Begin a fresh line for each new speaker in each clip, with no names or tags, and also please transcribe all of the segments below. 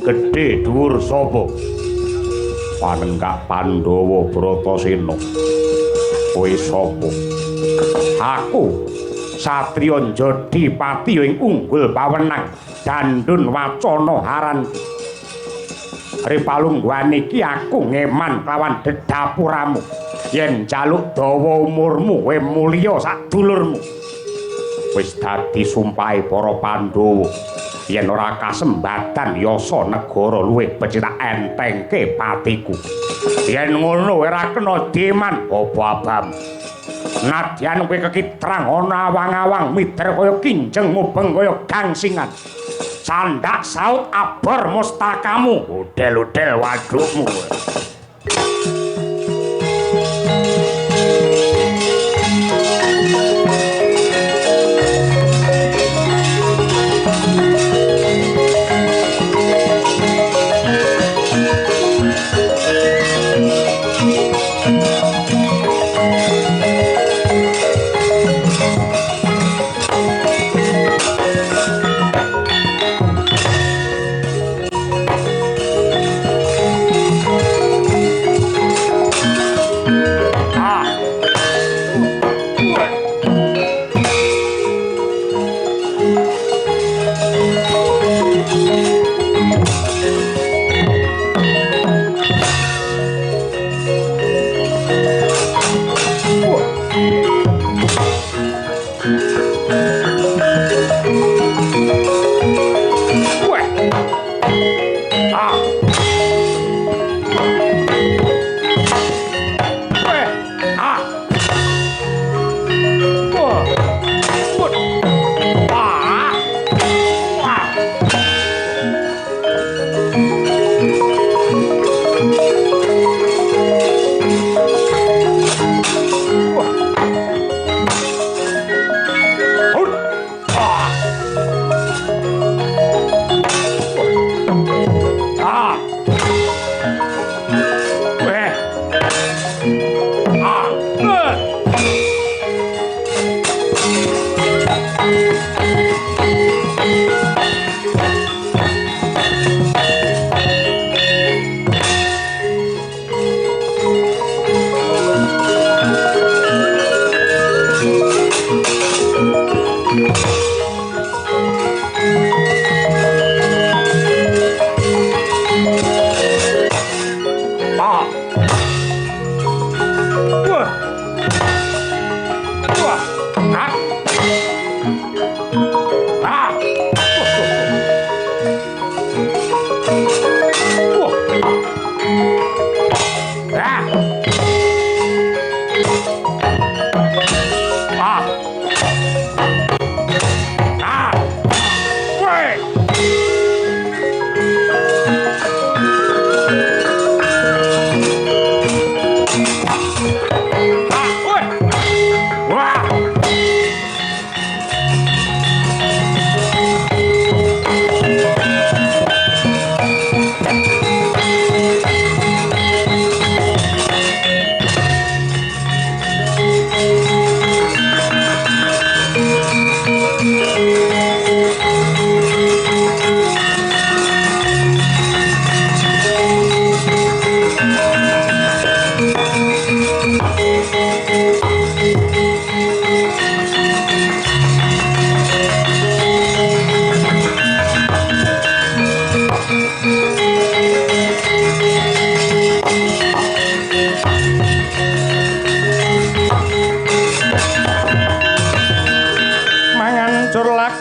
gedhe dhuwur sapa? Panenggak Pandhawa Bratasena. Kowe sapa? Aku Satriya Jodhipati ing unggul pawenang Dandun Wacana Haran. Ripalungguhan iki aku ngeman kelawan dedapuramu. Yen jaluk dawa umurmu kowe mulya sadulurmu. Wis dadi sumpahe para Pandhawa. Yen ora kasembadan yasa negara luwih becik tak entengke patiku. Yen ngono ora kena deman bapa abam. Nadyan kowe kekitrang ana awang-awang mider kaya kinjeng mubeng kaya gangsingan. Sandak saut abor mustakamu, udel-udel wadukmu.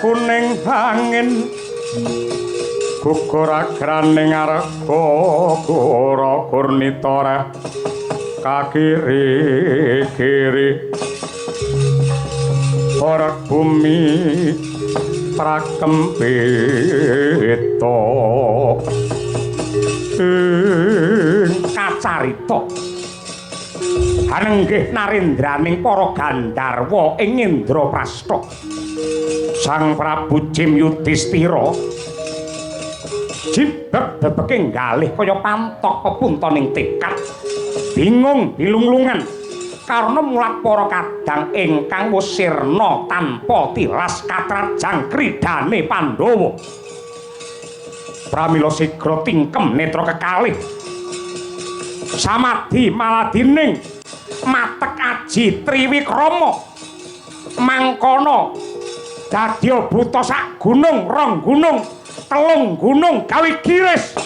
kuning angin gugur agraning arga gura gurnitara kakiri-kiri ora bumi prakempita kacarita anenggih narendraning para Gandharwa ing Indraprastha Sang Prabu Jim Yudhistira jibeg-bebeke ngalih kaya pantok pepuntoning tekad bingung bilunglungan karena mulat para kadang ingkang wis sirna tanpa tilas katrajang kridane Pandhawa pramila sigra tingkem netra kekalih samadhi maladining matek aji triwikrama mangkono dadya buta sak gunung rong gunung telung gunung gawe giris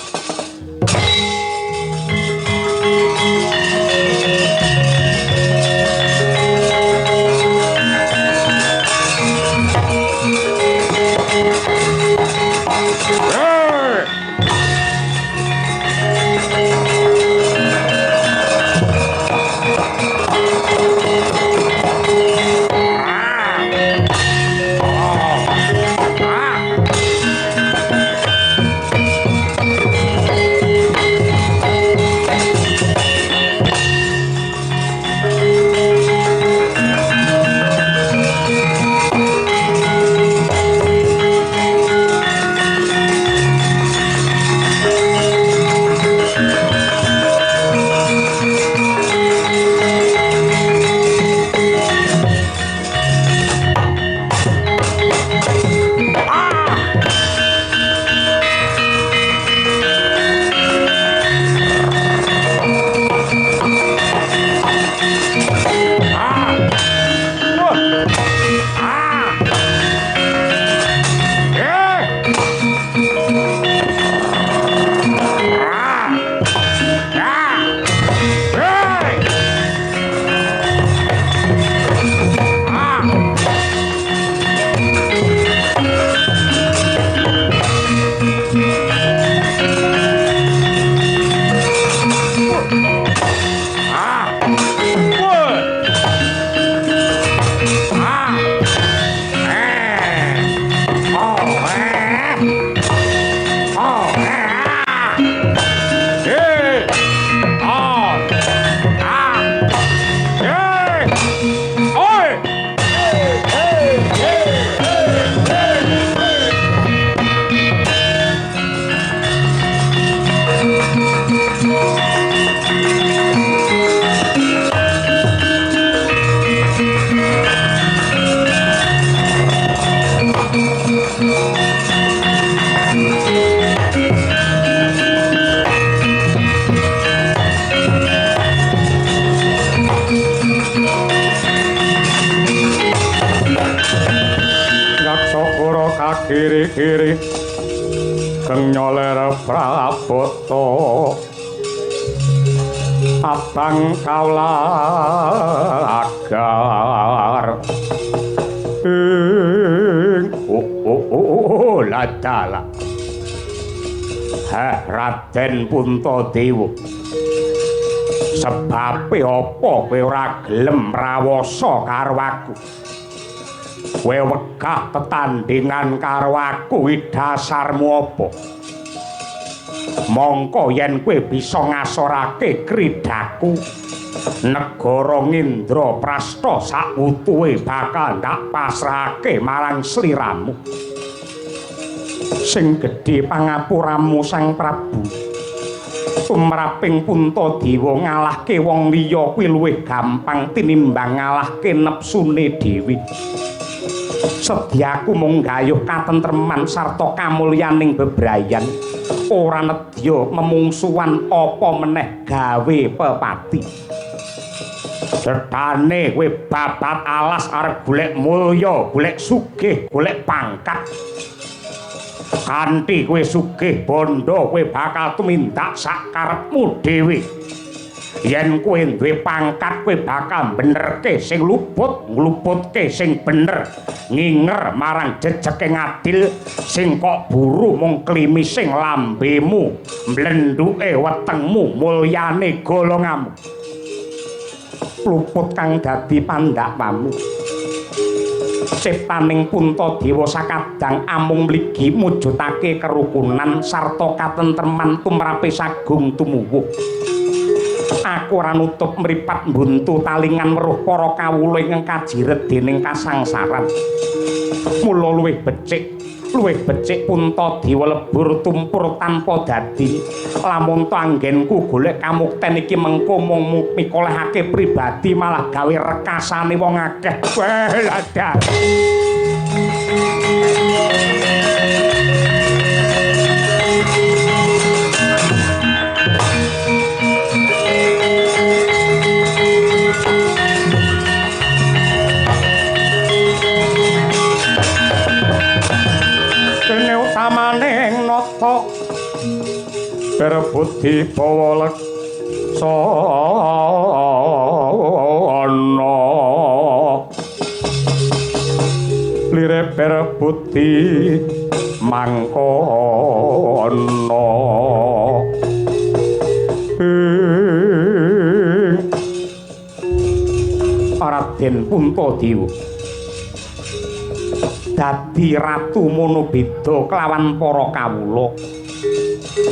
kiri-kiri keng nyoler praboto abang kaula agar ladala Raden Puntadewa sebabe apa kowe ora gelem rawasa karo aku kowe wegah tetandingan karo aku dasarmu apa mongko yen kowe bisa ngasorake kridaku negara Ngindraprastha sautuhe bakal ndak pasrahake marang sliramu sing gedhe pangapuramu Sang Prabu tumraping Puntadewa ngalahke wong liya kuwi luwih gampang tinimbang ngalahke nepsune dhewe sedyaku mung gayuh katentreman sarta kamulyaning bebrayan ora nedya memungsuhan apa meneh gawe pepati Setane kowe babat alas arep golek mulya, golek sugih, golek pangkat. Kanthi kowe sugih bondo kowe bakal tumindak sak karepmu dhewe. Yen kowe duwe pangkat kowe bakal benerke sing luput, ngluputke sing bener, nginger marang jejeke ngadil sing kok buru mung klimising lambemu, mlenduke wetengmu, mulyane golonganmu. Luput kang dadi pandhapamu. Ciptaning Puntadewa sakadang amung mligi mujudake kerukunan sarta katentreman tumrape sagung tumuwuh. Aku ora nutup mripat mbuntu talingan weruh para kawula ingkang kajiret dening kasangsaran. Mula luwih becik Puntadewa lebur tumpur tanpa dadi. Lamun to anggenku golek kamukten iki mengko mung mikolehake pribadi malah gawe rekasane wong akeh. Wah, ladah. Berebut dibawa leksana lire berebut di mangkono Raden Puntadewa dadi ratu mono beda kelawan para kawula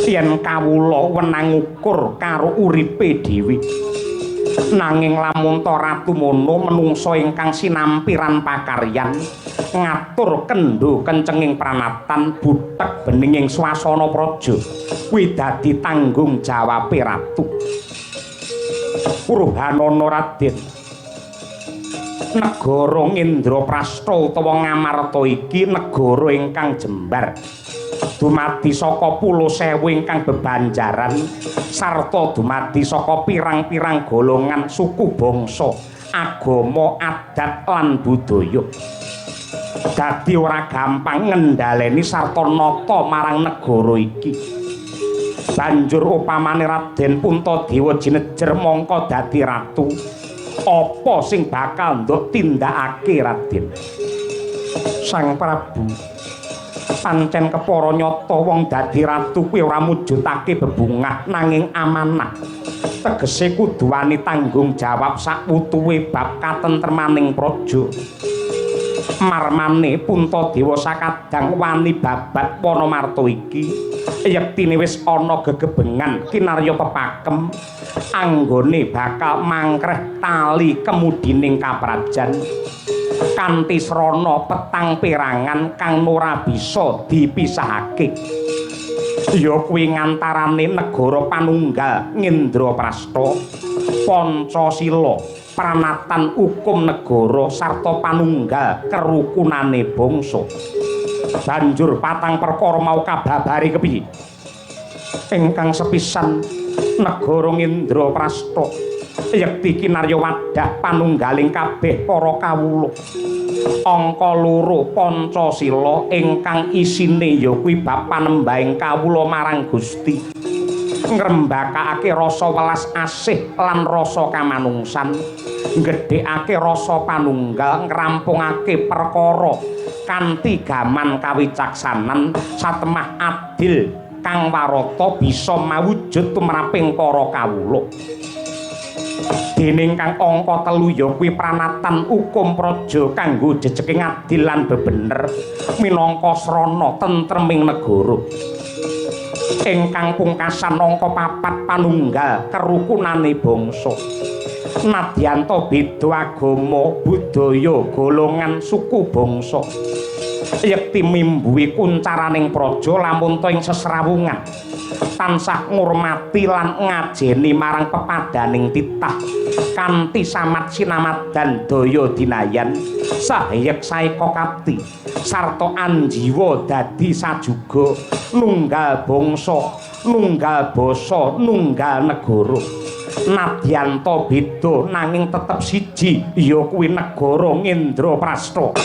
yen kawula wenang ukur karo uripe dhewe nanging lamun ta ratu mono menungsa ingkang sinampiran pakaryan ngatur kendho kencenging pranatan butek beninging swasana praja kuwi dadi tanggung jawabe ratu Purhanana Raden negara Indraprastha utawa Ngamarta iki negara ingkang jembar dumadi saka pulo sewu ingkang bebanjaran sarta dumadi saka pirang-pirang golongan suku bangsa agama adat lan budaya dadi ora gampang ngendhaleni sarta nata marang negara iki banjur upamane Raden Puntadewa jinejer mangka dadi ratu apa sing bakal nduk tindakake Raden Sang Prabu pancen kepara nyata wong dadi ratu kuwi ora mujudake bebungah nanging amanah tegese kudu wani tanggung jawab sakutuwe bab katentremaning praja marmane Puntadewa sakadang wani babat Wanamarta iki yektine wis ana gegebengan kinarya pepakem anggone bakal mangkreh tali kemudining kaprajan kanthi srana petang perangan kang ora bisa dipisahake ya kuwi ngantarane negara panunggal Ngendraprastha Pancasila pranatan hukum negara sarta panunggal kerukunane bangsa banjur patang perkara mau kababari kepiye ingkang sepisan negara Ngendraprastha yekti kinarya wadah panunggaling kabeh para kawula angka 2 Pancasila ingkang isine ya kuwi bab panembahing kawula marang Gusti ngrembakake rasa welas asih lan rasa kamanungsan nggedhekake rasa panunggal ngrampungake perkara kanthi gaman kawicaksanan satemah adil kang warata bisa mawujud tumraping para kawula dening kang angka 3 ya kuwi pranatan hukum praja kanggo jejeking adil lan bebener minangka srana tentreming negara ingkang pungkasan angka 4 panunggal kerukunane bangsa nadyanto beda agama budaya golongan suku bangsa yekti mimbuhi kuncaraning praja lamun ta ing sesrawungan tansah ngurmati lan ngajeni marang pepadaning titah kanthi samat sinamadan daya dinayan sahayek saeka kapti sarta anjiwa dadi sajuga nunggal bangsa nunggal basa nunggal negara nadyanto beda nanging tetep siji ya kuwi negara Ngendraprastha